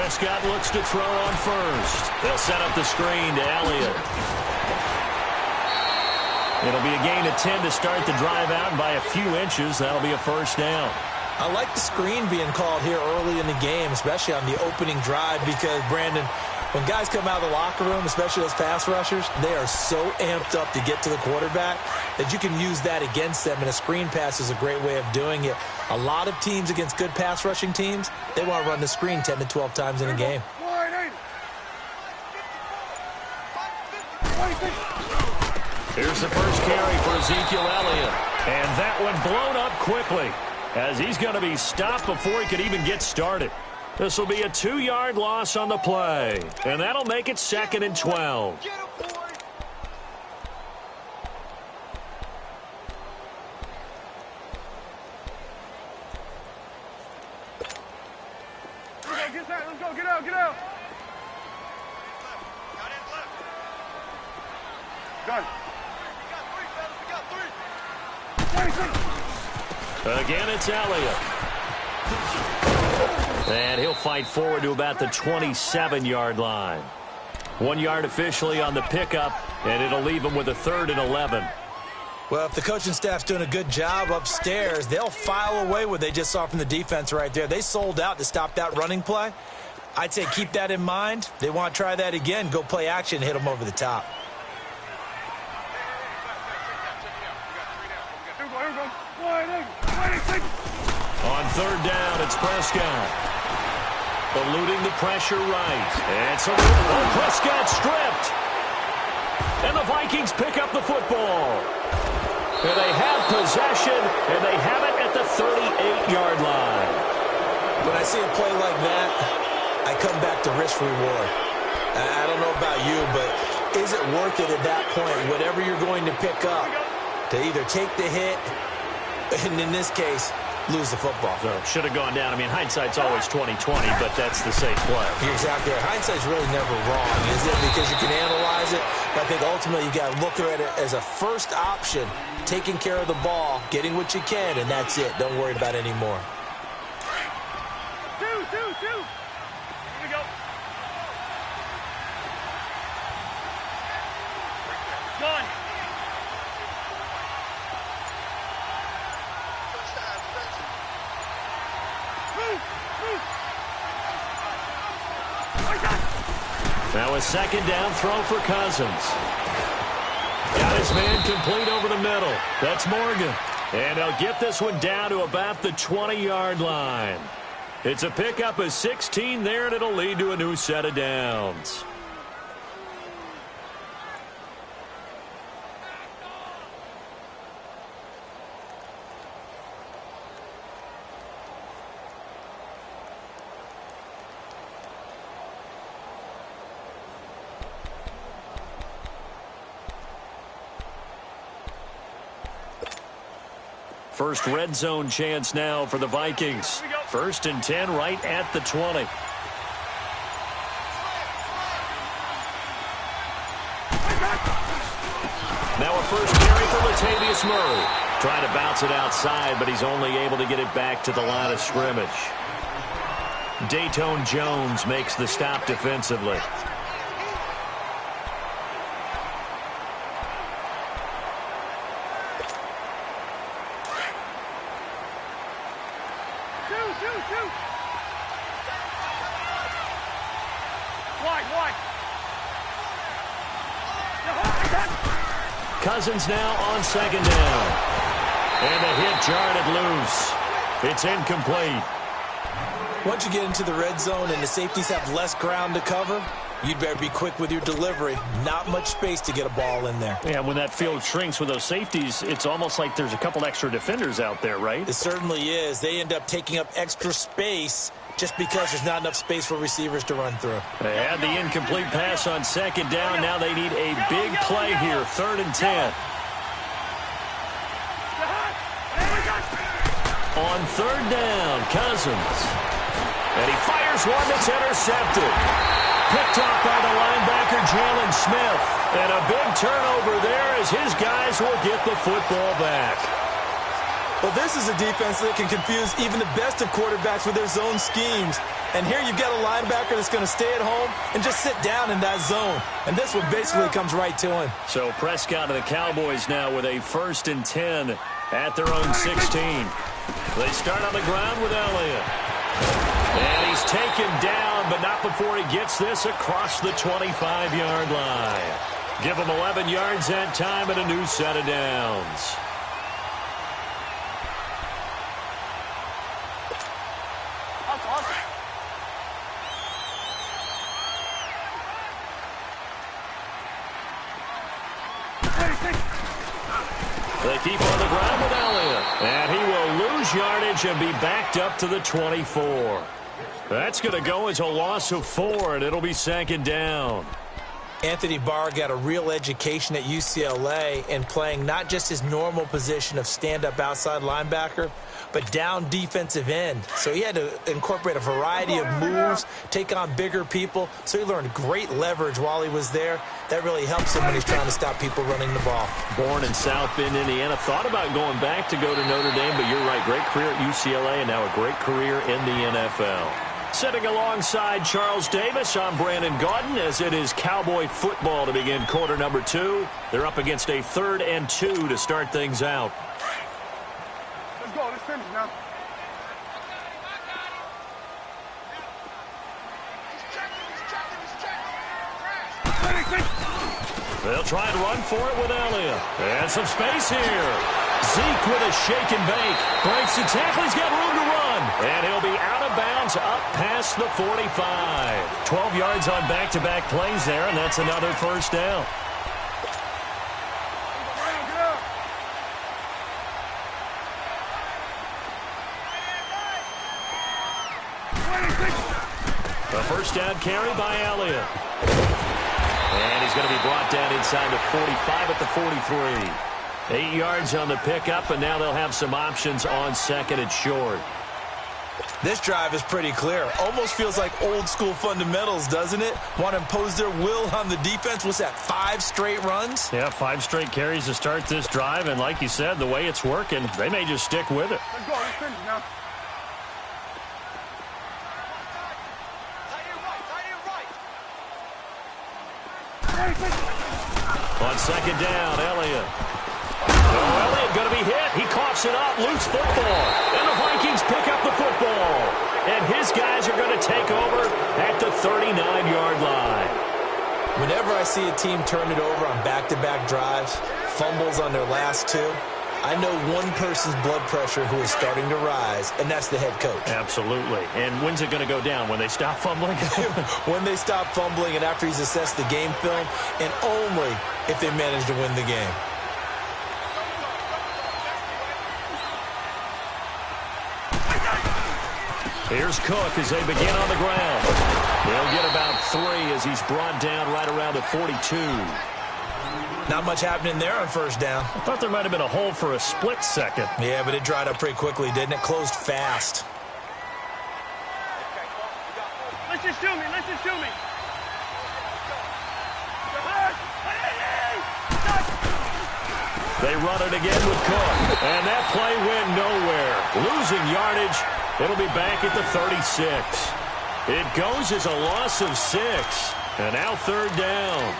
Prescott looks to throw on first. They'll set up the screen to Elliott. It'll be a gain of 10 to start the drive out by a few inches. That'll be a first down. I like the screen being called here early in the game, especially on the opening drive, because, Brandon, when guys come out of the locker room, especially those pass rushers, they are so amped up to get to the quarterback that you can use that against them, and a screen pass is a great way of doing it. A lot of teams against good pass rushing teams, they want to run the screen 10 to 12 times in a game. Here's the first carry for Ezekiel Elliott, and that one blown up quickly, as he's going to be stopped before he could even get started. This will be a 2-yard loss on the play, and that'll make it 2nd and 12. Let's go, get out. Done. Again, it's Elliott. And he'll fight forward to about the 27-yard line. 1 yard officially on the pickup, and it'll leave him with a 3rd and 11. Well, if the coaching staff's doing a good job upstairs, they'll file away what they just saw from the defense right there. They sold out to stop that running play. I'd say keep that in mind. They want to try that again, go play action, hit them over the top. On 3rd down, it's Prescott. Eluding the pressure right. And so Prescott stripped. And the Vikings pick up the football. And they have possession, and they have it at the 38-yard line. When I see a play like that, I come back to risk reward. I don't know about you, but is it worth it at that point, whatever you're going to pick up, to either take the hit, and in this case, lose the football? So should have gone down. I mean, hindsight's always 20/20, but that's the safe play. You're exactly right. Hindsight's really never wrong, is it? Because you can analyze it. But I think ultimately you got to look at it as a first option, taking care of the ball, getting what you can, and that's it. Don't worry about it anymore. Two. Here we go. Done. Now a 2nd down throw for Cousins. Got his man complete over the middle. That's Morgan. And they'll get this one down to about the 20-yard line. It's a pickup of 16 there, and it'll lead to a new set of downs. First red zone chance now for the Vikings. 1st and 10 right at the 20. Now a first carry for Latavius Murray. Trying to bounce it outside, but he's only able to get it back to the line of scrimmage. Dayton Jones makes the stop defensively. Cousins now on 2nd down. And the hit jarred it loose. It's incomplete. Once you get into the red zone and the safeties have less ground to cover, you'd better be quick with your delivery. Not much space to get a ball in there. Yeah, when that field shrinks with those safeties, it's almost like there's a couple extra defenders out there, right? It certainly is. They end up taking up extra space just because there's not enough space for receivers to run through. They had the incomplete pass on 2nd down. Now they need a big play here, 3rd and 10. On 3rd down, Cousins. And he fires one that's intercepted. Picked off by the linebacker, Jalen Smith. And a big turnover there as his guys will get the football back. Well, this is a defense that can confuse even the best of quarterbacks with their zone schemes. And here you've got a linebacker that's going to stay at home and just sit down in that zone. And this one basically comes right to him. So Prescott and the Cowboys now with a 1st and 10 at their own 16. They start on the ground with Elliott. And he's taken down, but not before he gets this across the 25-yard line. Give him 11 yards that time and a new set of downs. They keep on the ground with Elliott. And he will lose yardage and be backed up to the 24. That's going to go as a loss of 4, and it'll be 2nd down. Anthony Barr got a real education at UCLA in playing not just his normal position of stand-up outside linebacker, but down defensive end. So he had to incorporate a variety of moves, take on bigger people. So he learned great leverage while he was there. That really helps him when he's trying to stop people running the ball. Born in South Bend, Indiana. Thought about going back to go to Notre Dame, but you're right. Great career at UCLA and now a great career in the NFL. Sitting alongside Charles Davis, I'm Brandon Gaudin as it is Cowboy football to begin quarter number 2. They're up against a 3rd and 2 to start things out. Let's go. Let's finish now. They'll try and run for it with Elliott. And some space here. Zeke with a shake and bake. Breaks the tackle. He's got room to run. And he'll be out of bounds up past the 45. 12 yards on back-to-back plays there, and that's another 1st down. A 1st down carry by Elliott. And he's going to be brought down inside the 45 at the 43. 8 yards on the pickup, and now they'll have some options on 2nd and short. This drive is pretty clear. Almost feels like old school fundamentals, doesn't it? Want to impose their will on the defense. Was that 5 straight runs? Yeah, 5 straight carries to start this drive, and like you said, the way it's working, they may just stick with it. Let's go. Let's finish now. On 2nd down, Elliott. Oh, Elliott going to be hit. He coughs it up. Loose football. And the Vikings pick up the football. And his guys are going to take over at the 39-yard line. Whenever I see a team turn it over on back-to-back drives, fumbles on their last 2, I know one person's blood pressure who is starting to rise, and that's the head coach. Absolutely. And when's it going to go down? When they stop fumbling? When they stop fumbling and after he's assessed the game film, and only if they manage to win the game. Here's Cook as they begin on the ground. They'll get about 3 as he's brought down right around the 42. Not much happening there on 1st down. I thought there might have been a hole for a split second. Yeah, but it dried up pretty quickly, didn't it? Closed fast. Let's just shoot me. Let's just shoot me. They run it again with Cook. And that play went nowhere. Losing yardage. It'll be back at the 36. It goes as a loss of 6. And now 3rd down.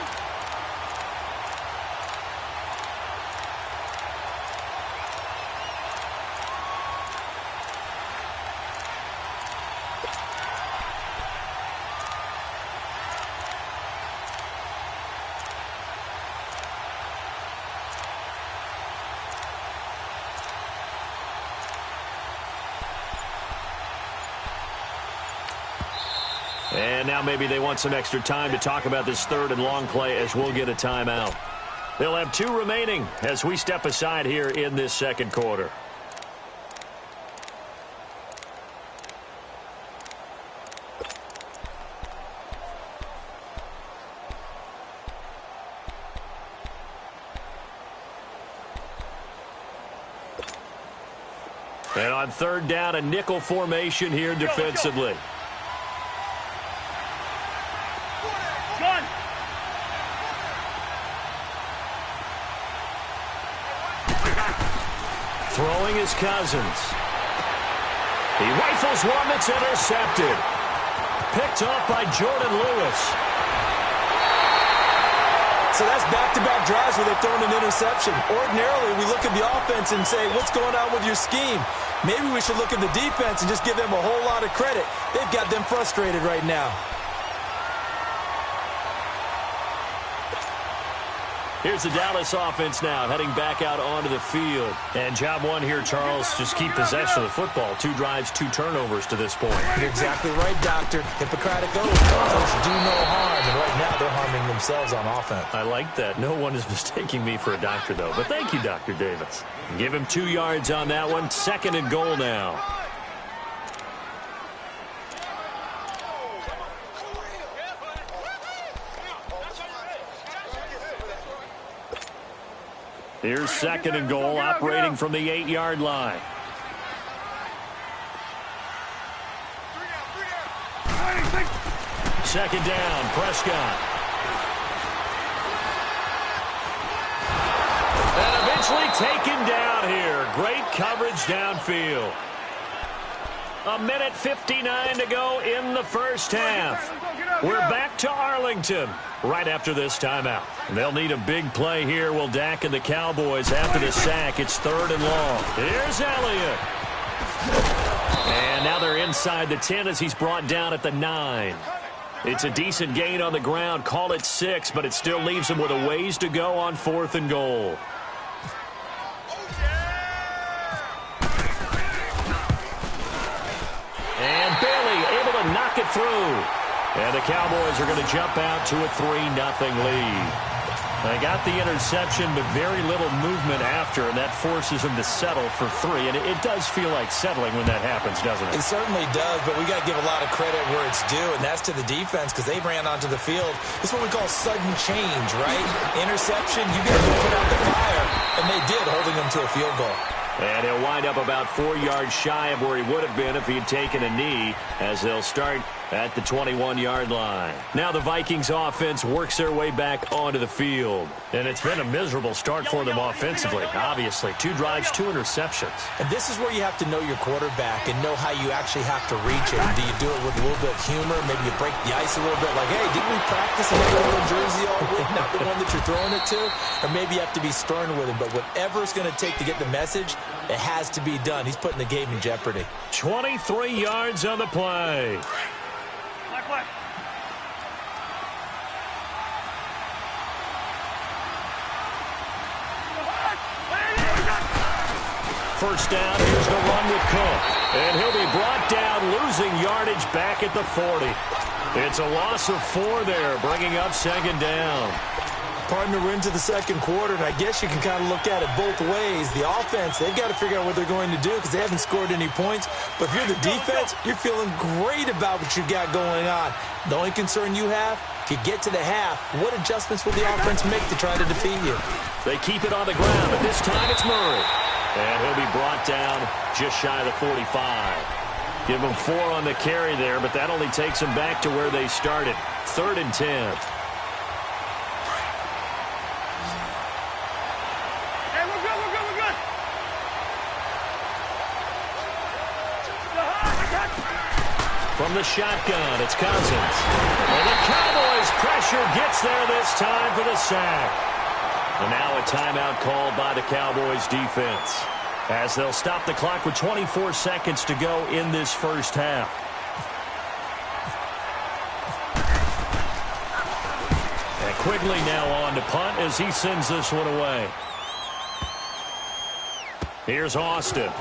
And now maybe they want some extra time to talk about this 3rd and long play as we'll get a timeout. They'll have 2 remaining as we step aside here in this 2nd quarter. And on 3rd down, a nickel formation here defensively. Throwing his Cousins. He rifles one that's intercepted. Picked off by Jordan Lewis. So that's back-to-back drives where they've thrown an interception. Ordinarily, we look at the offense and say, what's going on with your scheme? Maybe we should look at the defense and just give them a whole lot of credit. They've got them frustrated right now. Here's the Dallas offense now, heading back out onto the field. And job one here, Charles, just keep possession of the football. 2 drives, 2 turnovers to this point. You're exactly right, Doctor. Hippocratic oath. Offense do no harm, and right now they're harming themselves on offense. I like that. No one is mistaking me for a doctor, though. But thank you, Dr. Davis. Give him 2 yards on that one. 2nd and goal now. Here's 2nd and goal, operating from the 8-yard line. Second down, Prescott. And eventually taken down here. Great coverage downfield. 1:59 to go in the first half. We're back to Arlington right after this timeout. They'll need a big play here. Will Dak and the Cowboys after the sack. It's 3rd and long. Here's Elliott. And now they're inside the 10 as he's brought down at the 9. It's a decent gain on the ground. Call it 6, but it still leaves them with a ways to go on 4th and goal. And Bailey able to knock it through. And the Cowboys are going to jump out to a 3-0 lead. They got the interception, but very little movement after, and that forces them to settle for 3. And it does feel like settling when that happens, doesn't it? It certainly does, but we got to give a lot of credit where it's due, and that's to the defense because they ran onto the field. It's what we call sudden change, right? Interception, you got to put out the fire, and they did, holding them to a field goal. And he'll wind up about 4 yards shy of where he would have been if he had taken a knee, as they'll start at the 21-yard line. Now the Vikings offense works their way back onto the field. And it's been a miserable start for them offensively, obviously. 2 drives, 2 interceptions. And this is where you have to know your quarterback and know how you actually have to reach him. Do you do it with a little bit of humor? Maybe you break the ice a little bit like, hey, didn't we practice in that little jersey all week? Not the one that you're throwing it to. Or maybe you have to be stern with him. But whatever it's going to take to get the message, it has to be done. He's putting the game in jeopardy. 23 yards on the play. First down, here's the run with Cook. And he'll be brought down, losing yardage back at the 40. It's a loss of 4 there, bringing up 2nd down. Partner, we're into the 2nd quarter, and I guess you can kind of look at it both ways. The offense, they've got to figure out what they're going to do because they haven't scored any points. But if you're the defense, you're feeling great about what you got going on. The only concern you have, if you get to the half, what adjustments will the offense make to try to defeat you? They keep it on the ground, but this time it's Murray. And he'll be brought down just shy of the 45. Give them 4 on the carry there, but that only takes them back to where they started. 3rd and 10. From the shotgun, it's Cousins. And the Cowboys' pressure gets there this time for the sack. And now a timeout called by the Cowboys defense, as they'll stop the clock with 24 seconds to go in this first half. And Quigley now on to punt as he sends this one away. Here's Austin.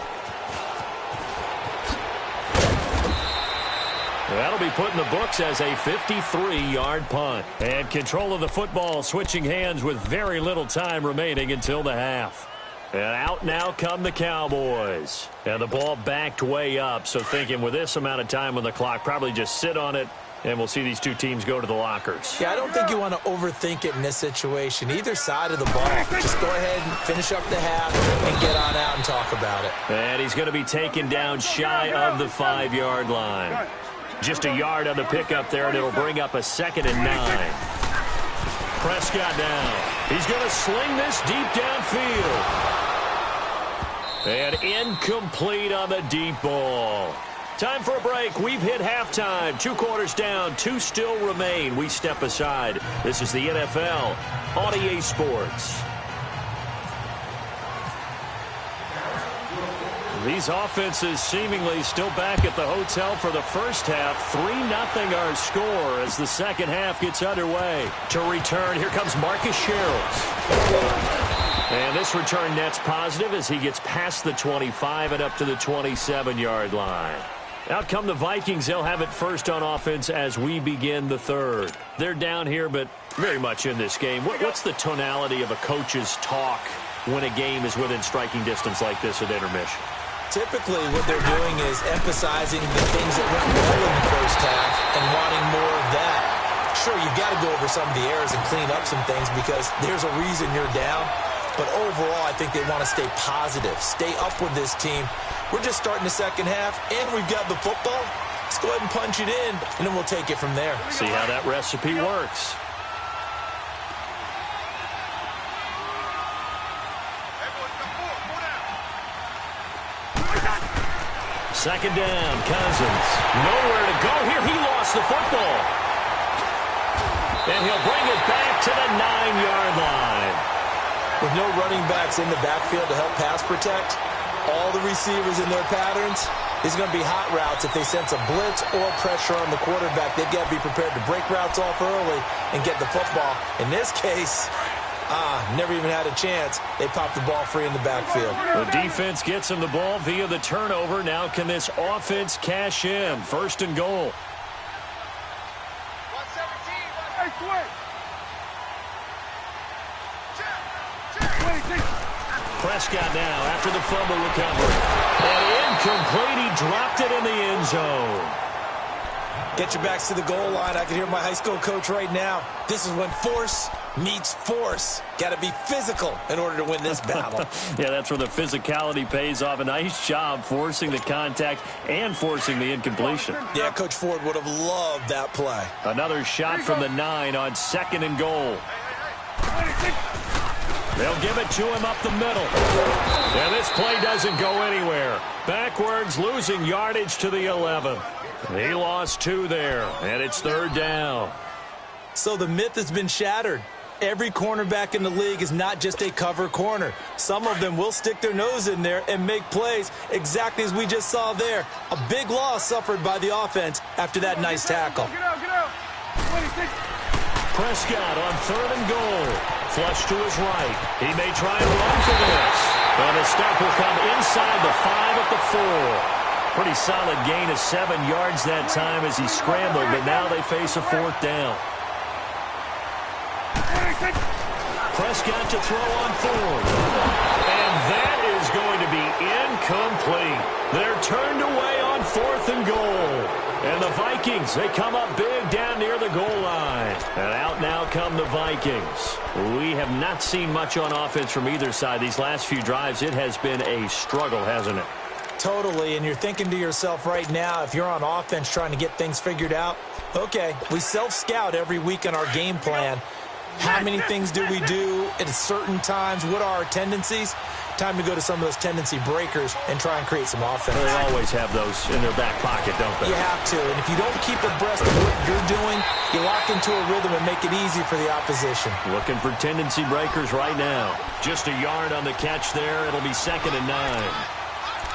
That'll be put in the books as a 53-yard punt. And control of the football switching hands with very little time remaining until the half. And out now come the Cowboys. And the ball backed way up, so thinking with this amount of time on the clock, probably just sit on it, and we'll see these 2 teams go to the lockers. Yeah, I don't think you want to overthink it in this situation. Either side of the ball. Just go ahead and finish up the half and get on out and talk about it. And he's going to be taken down shy of the 5-yard line. Just a yard on the pickup there, and it'll bring up a 2nd and 9. Prescott down. He's going to sling this deep downfield. And incomplete on the deep ball. Time for a break. We've hit halftime. 2 quarters down. 2 still remain. We step aside. This is the NFL on EA Sports. These offenses seemingly still back at the hotel for the first half. 3-0 our score as the second half gets underway. To return, here comes Marcus Sherrills. And this return net's positive as he gets past the 25 and up to the 27-yard line. Out come the Vikings. They'll have it first on offense as we begin the third. They're down here, but very much in this game. What's the tonality of a coach's talk when a game is within striking distance like this at intermission? Typically, what they're doing is emphasizing the things that went well in the first half and wanting more of that. Sure, you've got to go over some of the errors and clean up some things because there's a reason you're down. But overall, I think they want to stay positive, stay up with this team. We're just starting the second half, and we've got the football. Let's go ahead and punch it in, and then we'll take it from there. See how that recipe works. Second down, Cousins. Nowhere to go here. He lost the football. And he'll bring it back to the 9-yard line. With no running backs in the backfield to help pass protect, all the receivers in their patterns, it's going to be hot routes if they sense a blitz or pressure on the quarterback. They've got to be prepared to break routes off early and get the football. In this case, never even had a chance. They popped the ball free in the backfield. The defense gets him the ball via the turnover. Now can this offense cash in? First and goal. Prescott now after the fumble recovery. And incomplete. He dropped it in the end zone. Get your backs to the goal line. I can hear my high school coach right now. This is when force meets force. Got to be physical in order to win this battle. Yeah, that's where the physicality pays off. A nice job forcing the contact and forcing the incompletion. Yeah, Coach Ford would have loved that play. Another shot from the 9 on second and goal. They'll give it to him up the middle. And this play doesn't go anywhere. Backwards, losing yardage to the 11. He lost 2 there, and it's third down. So the myth has been shattered. Every cornerback in the league is not just a cover corner. Some of them will stick their nose in there and make plays exactly as we just saw there. A big loss suffered by the offense after that nice tackle. Get out. 26. Prescott on third and goal. Flush to his right. He may try and run for this. And his stop will come inside the 5 at the 4. Pretty solid gain of 7 yards that time as he scrambled, but now they face a fourth down. Prescott to throw on fourth. And that is going to be incomplete. They're turned away on fourth and goal. And the Vikings, they come up big down near the goal line. And out now come the Vikings. We have not seen much on offense from either side. These last few drives, it has been a struggle, hasn't it? Totally, and you're thinking to yourself right now, if you're on offense trying to get things figured out, okay, we self-scout every week in our game plan. How many things do we do at certain times? What are our tendencies? Time to go to some of those tendency breakers and try and create some offense. They always have those in their back pocket, don't they? You have to, and if you don't keep abreast of what you're doing, you lock into a rhythm and make it easy for the opposition. Looking for tendency breakers right now. Just a yard on the catch there. It'll be second and 9.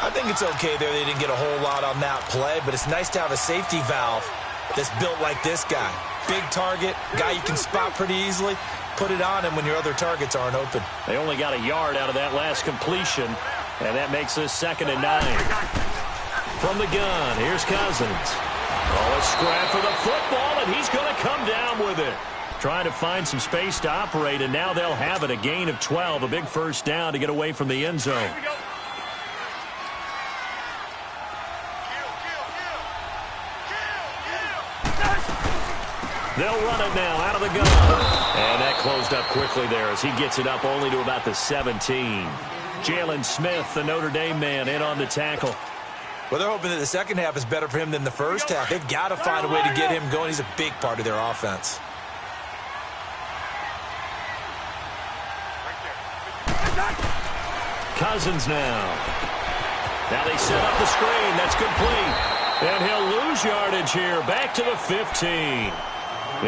I think it's okay there. They didn't get a whole lot on that play, but it's nice to have a safety valve that's built like this guy. Big target, guy you can spot pretty easily. Put it on him when your other targets aren't open. They only got a yard out of that last completion, and that makes this second and 9. From the gun, here's Cousins. Oh, a scrap for the football, and he's going to come down with it. Trying to find some space to operate, and now they'll have it. A gain of 12, a big first down to get away from the end zone. They'll run it now out of the gun. And that closed up quickly there as he gets it up only to about the 17. Jalen Smith, the Notre Dame man, in on the tackle. Well, they're hoping that the second half is better for him than the first half. They've got to find a way to get him going. He's a big part of their offense. Cousins now. Now they set up the screen. That's complete. And he'll lose yardage here. Back to the 15.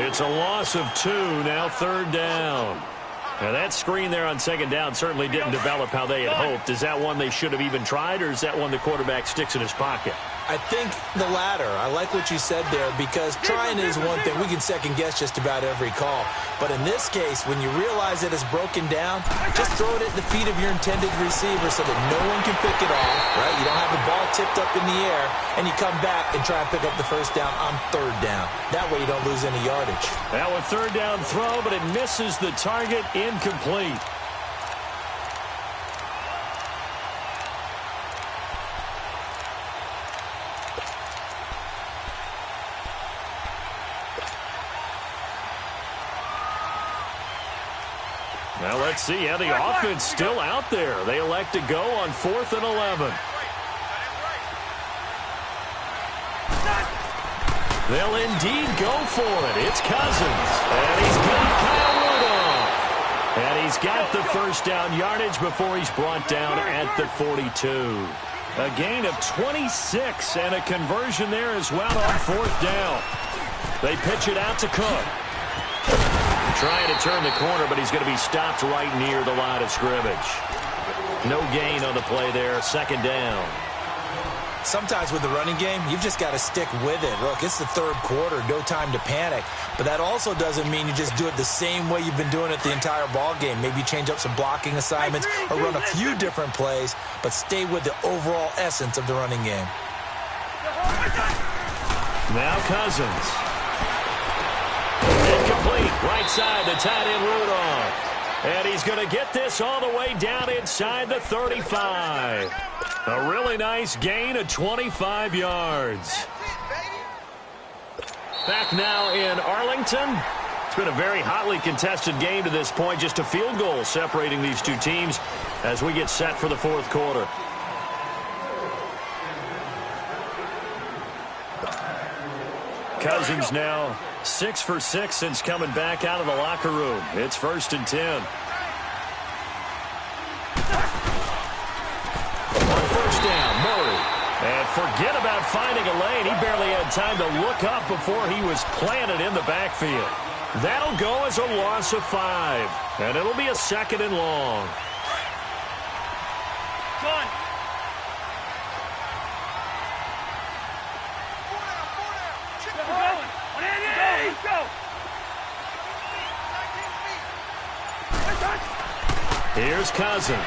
It's a loss of 2. Now third down. Now that screen there on second down certainly didn't develop how they had hoped. Is that one they should have even tried, or is that one the quarterback sticks in his pocket? I think the latter. I like what you said there, because trying is one thing. We can second-guess just about every call. But in this case, when you realize that it's broken down, just throw it at the feet of your intended receiver so that no one can pick it off, right? You don't have the ball tipped up in the air, and you come back and try and pick up the first down on third down. That way you don't lose any yardage. Now a third down throw, but it misses the target, incomplete. Now let's see how the offense still out there. They elect to go on 4th and 11. They'll indeed go for it. It's Cousins. And he's got Kyle Rudolph. And he's got the first down yardage before he's brought down at the 42. A gain of 26 and a conversion there as well on 4th down. They pitch it out to Cook. Trying to turn the corner, but he's going to be stopped right near the line of scrimmage. No gain on the play there. Second down. Sometimes with the running game, you've just got to stick with it. Look, it's the third quarter, no time to panic. But that also doesn't mean you just do it the same way you've been doing it the entire ball game. Maybe change up some blocking assignments or run a few different plays, but stay with the overall essence of the running game. Now Cousins. Incomplete. Right side to tight end Rudolph. And he's going to get this all the way down inside the 35. A really nice gain of 25 yards. Back now in Arlington. It's been a very hotly contested game to this point. Just a field goal separating these two teams as we get set for the fourth quarter. Cousins now 6 for 6 since coming back out of the locker room. It's 1st and 10. On first down, Murray. And forget about finding a lane. He barely had time to look up before he was planted in the backfield. That'll go as a loss of 5. And it'll be a 2nd and long. Done. Here's Cousins.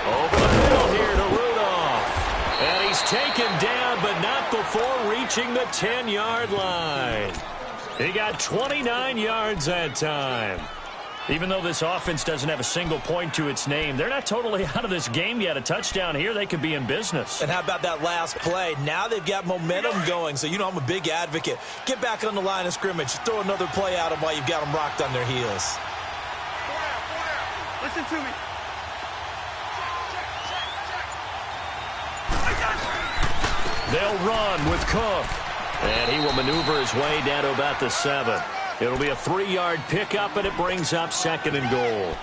Over the middle here to Rudolph. And he's taken down, but not before reaching the 10-yard line. He got 29 yards that time. Even though this offense doesn't have a single point to its name, they're not totally out of this game yet. A touchdown here, they could be in business. And how about that last play? Now they've got momentum going, so you know I'm a big advocate. Get back on the line of scrimmage. Throw another play at them while you've got them rocked on their heels. Listen to me. They'll run with Cook. And he will maneuver his way down to about the 7. It'll be a 3-yard pickup, and it brings up 2nd and goal.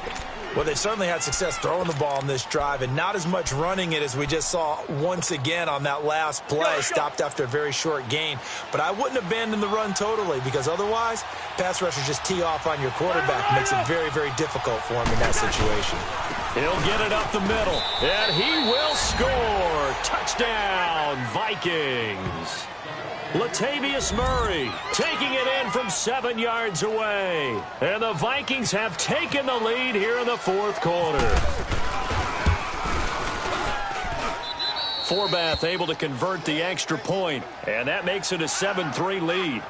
Well, they certainly had success throwing the ball on this drive, and not as much running it as we just saw once again on that last play. Stopped after a very short gain. But I wouldn't abandon the run totally, because otherwise, pass rushers just tee off on your quarterback. Makes it very, very difficult for him in that situation. He'll get it up the middle, and he will score. Touchdown, Vikings. Latavius Murray taking it in from 7 yards away. And the Vikings have taken the lead here in the fourth quarter. Forbath able to convert the extra point, and that makes it a 7-3 lead.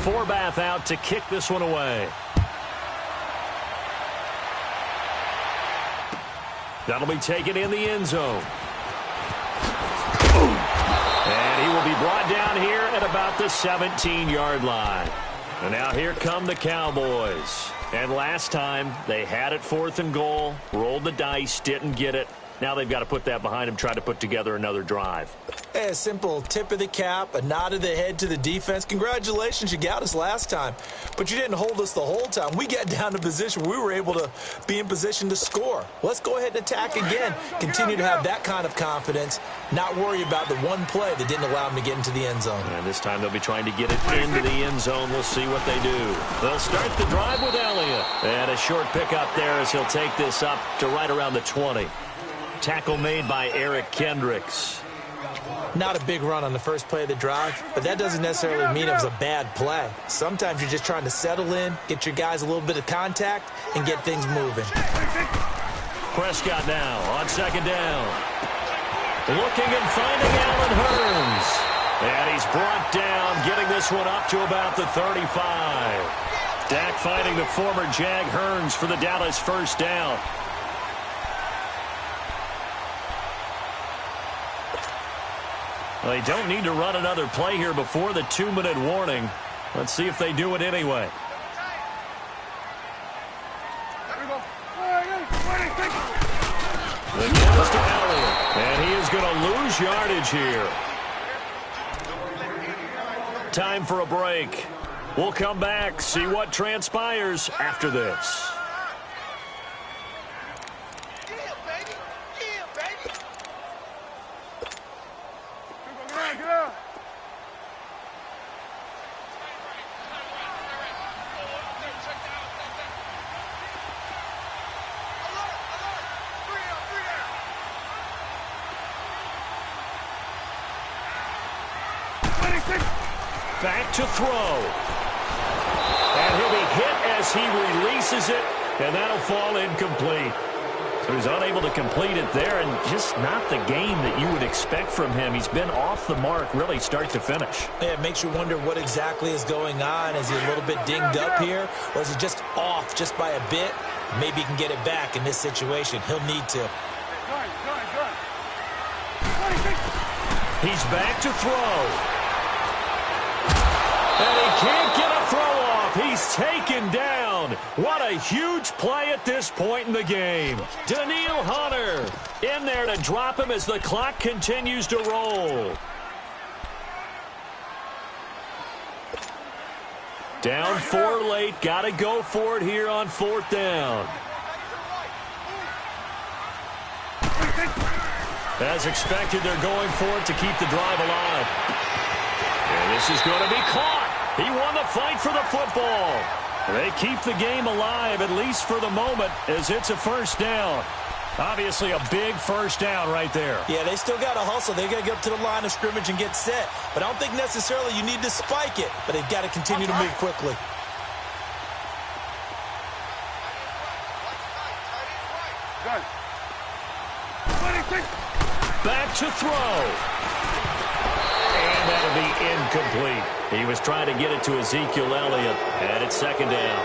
Forbath out to kick this one away. That'll be taken in the end zone. And he will be brought down here at about the 17-yard line. And now here come the Cowboys. And last time, they had it 4th and goal, rolled the dice, didn't get it. Now they've got to put that behind them, try to put together another drive. Hey, a simple tip of the cap, a nod of the head to the defense. Congratulations, you got us last time. But you didn't hold us the whole time. We got down to position where we were able to be in position to score. Let's go ahead and attack again. Continue to have that kind of confidence, not worry about the one play that didn't allow them to get into the end zone. And this time they'll be trying to get it into the end zone. We'll see what they do. They'll start the drive with Elliott. And a short pickup there as he'll take this up to right around the 20. Tackle made by Eric Kendricks. Not a big run on the first play of the drive, but that doesn't necessarily mean it was a bad play. Sometimes you're just trying to settle in, get your guys a little bit of contact, and get things moving. Prescott now on second down. Looking and finding Allen Hurns. And he's brought down, getting this one up to about the 35. Dak finding the former Jag Hurns for the Dallas first down. Well, they don't need to run another play here before the 2-minute warning. Let's see if they do it anyway. The goes to Elliott, and he is going to lose yardage here. Time for a break. We'll come back, see what transpires after this. Back to throw. And he'll be hit as he releases it, and that'll fall incomplete. So he's unable to complete it there, and just not the game that you would expect from him. He's been off the mark, really, start to finish. Yeah, it makes you wonder what exactly is going on. Is he a little bit dinged up here, or is he just off just by a bit? Maybe he can get it back in this situation. He'll need to. He's back to throw. And he can't get a throw off. He's taken down. What a huge play at this point in the game. Danielle Hunter in there to drop him as the clock continues to roll. Down 4 late. Got to go for it here on 4th down. As expected, they're going for it to keep the drive alive. And this is going to be caught. He won the fight for the football. They keep the game alive, at least for the moment, as it's a first down. Obviously a big first down right there. Yeah, they still got to hustle. They got to get up to the line of scrimmage and get set. But I don't think necessarily you need to spike it. But they've got to continue to move quickly. Back to throw. And that'll be incomplete. He was trying to get it to Ezekiel Elliott, and it's second down.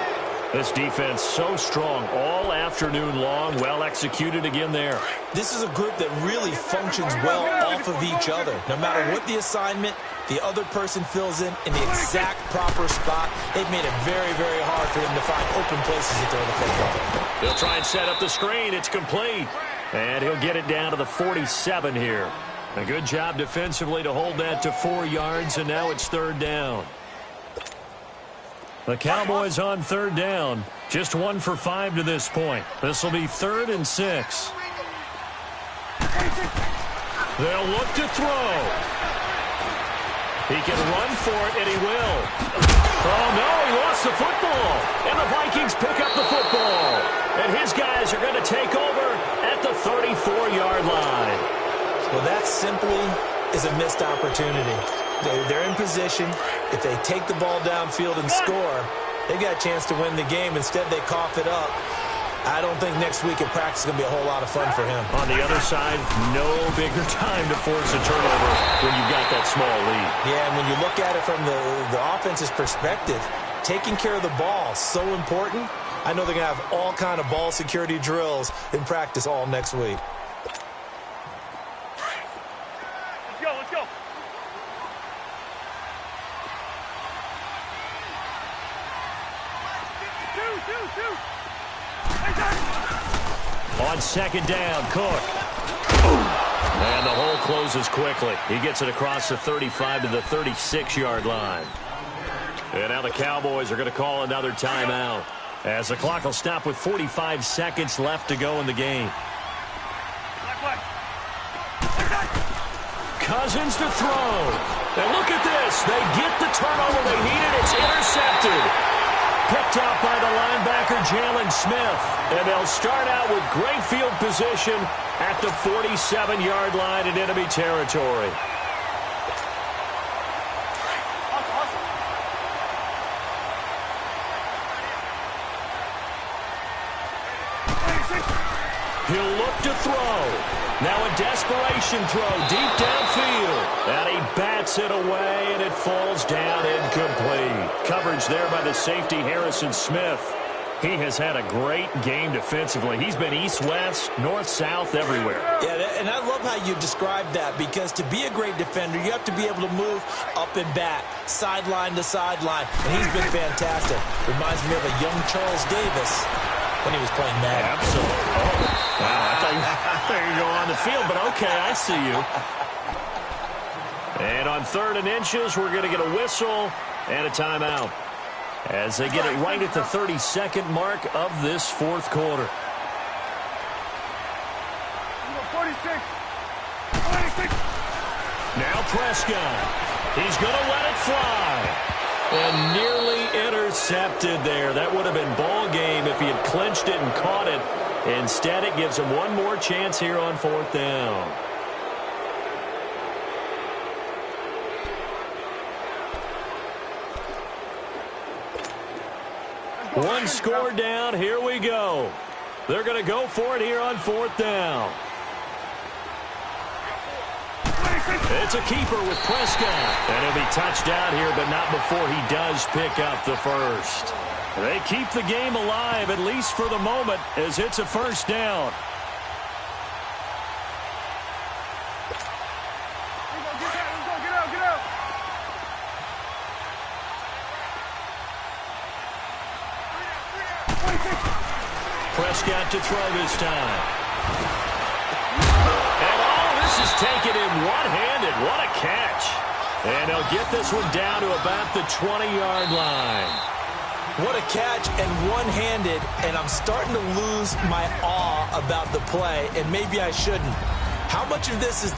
This defense so strong all afternoon long, well executed again there. This is a group that really functions well off of each other. No matter what the assignment, the other person fills in the exact proper spot. They've made it very, very hard for them to find open places to throw the football. He'll try and set up the screen. It's complete. And he'll get it down to the 47 here. A good job defensively to hold that to 4 yards, and now it's 3rd down. The Cowboys on 3rd down. Just 1 for 5 to this point. This will be 3rd and 6. They'll look to throw. He can run for it, and he will. Oh, no, he lost the football. And the Vikings pick up the football. And his guys are going to take over at the 34-yard line. Well, that simply is a missed opportunity. They're in position. If they take the ball downfield and score, they've got a chance to win the game. Instead, they cough it up. I don't think next week at practice is going to be a whole lot of fun for him. On the other side, no bigger time to force a turnover when you've got that small lead. Yeah, and when you look at it from the offense's perspective, taking care of the ball is so important. I know they're going to have all kind of ball security drills in practice all next week. Let's go. Two. On second down, Cook. And the hole closes quickly. He gets it across the 35 to the 36-yard line. And now the Cowboys are going to call another timeout, as the clock will stop with 45 seconds left to go in the game. Cousins to throw. And look at this. They get the turnover they needed. It's intercepted. Picked out by the linebacker, Jalen Smith. And they'll start out with great field position at the 47-yard line in enemy territory. He'll look to throw. Now a desperation throw deep downfield. And he bats it away, and it falls down incomplete. Coverage there by the safety, Harrison Smith. He has had a great game defensively. He's been east-west, north-south, everywhere. Yeah, and I love how you described that, because to be a great defender, you have to be able to move up and back, sideline to sideline, and he's been fantastic. Reminds me of a young Charles Davis when he was playing Madden. Absolutely. Oh, wow, I thought you go on the field, but okay, I see you. And on 3rd and inches, we're going to get a whistle and a timeout, as they get it right at the 32nd mark of this fourth quarter. 46. Now Prescott. He's going to let it fly. And nearly intercepted there. That would have been ball game if he had clinched it and caught it. Instead, it gives him one more chance here on 4th down. One score down. Here we go. They're going to go for it here on 4th down. It's a keeper with Prescott. And he'll be touched out here, but not before he does pick up the first. They keep the game alive, at least for the moment, as it's a first down. Get out. Prescott to throw this time. And all this is taken in one-handed. What a catch. And they'll get this one down to about the 20-yard line. What a catch, and one-handed, and I'm starting to lose my awe about the play, and maybe I shouldn't. How much of this is